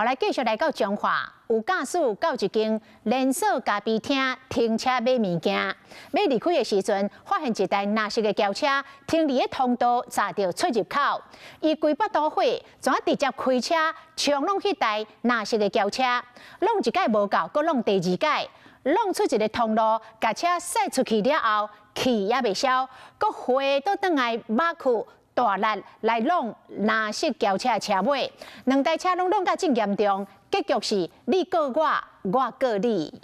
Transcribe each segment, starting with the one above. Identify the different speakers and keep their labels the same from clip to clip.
Speaker 1: 后来继续来到彰化，有驾驶到一间连锁咖啡厅停车买物件，要离开的时阵，发现一台蓝色的轿车停伫个通道，砸到出入口。伊规把捣火，怎直接开车冲弄迄台蓝色的轿车，弄一届无够，搁弄第二届。 弄出一个通路，甲车驶出去了后，气也未消，搁回倒转来挖苦大力来弄蓝色轿车的车尾，两台车拢弄甲真严重，结局是你告我，我告你。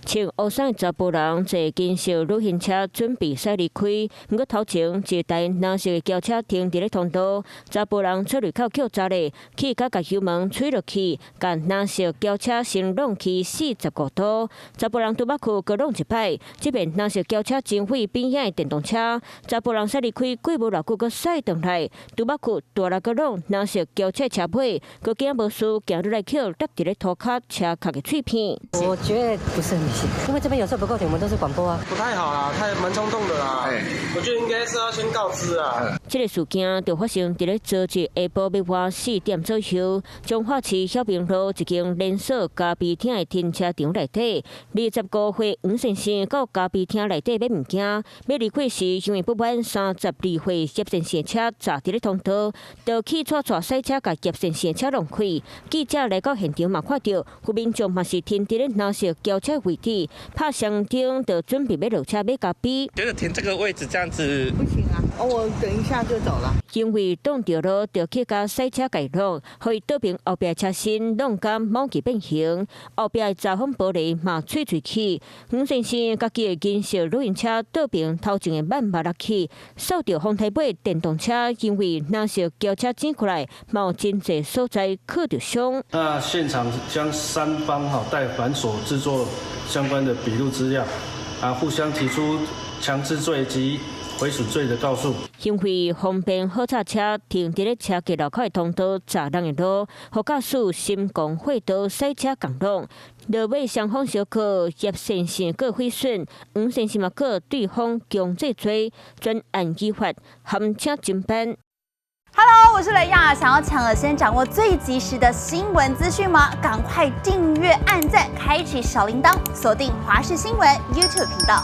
Speaker 2: 穿乌衫的查甫人坐金色旅行车准备驶离开，不过头前一台蓝色的轿车停伫咧通道，查甫人出入口扣闸咧，气甲甲油门吹落去，甲蓝色轿车先弄去45度。查甫人拄捌去各弄一摆，即边蓝色轿车前毁边仔的电动车，查甫人驶离开过无偌久，搁驶转来，拄捌去大力搁弄蓝色轿车车尾，搁惊无事，行入来扣搭伫咧涂骹车壳的碎片。
Speaker 3: 我觉得不是很理性。 因为这边有时候不够停，我们都是广播啊，
Speaker 4: 不太好啦，蛮冲动的啦。我觉得应该是要先告知啊。
Speaker 2: 这个事件就发生在昨日下晡要晚4点左右，彰化市小平路一间连锁咖啡厅的停车场内底，25岁黄先生到咖啡厅内底买物件，要离开时因为不满32岁叶先生的车砸伫咧通道，就去抓驶车甲叶先生的车弄开。记者来到现场嘛，看到有民众嘛是停伫咧蓝色轿车位置。 拍响灯就准备要落车买咖啡。
Speaker 5: 觉得停这个位置这样子
Speaker 6: 不行啊！我等一下就走了。
Speaker 2: 因为挡到路，就去甲赛车改弄，互伊倒平后壁车身弄甲毛球变形，后壁的查风玻璃嘛碎起。黄先生家己的金色旅行车倒平头前的慢马落去，扫到风台尾电动车，因为蓝色轿车转过来，嘛有真侪所在磕到伤。
Speaker 7: 那现场将三方带反锁制作相关的笔录资料，互相提出强制罪及毁损罪的告诉。
Speaker 2: 因为方便好车车停伫咧车街路口的通道砸人的路，互驾驶心狂火刀驶车共弄，落尾双方相告，叶先生各毁损，黄先生嘛告对方强制罪，专案依法函请侦办。
Speaker 8: Hello， 我是雷亚，想要抢先掌握最及时的新闻资讯吗？赶快订阅、按赞、开启小铃铛，锁定华视新闻 YouTube 频道。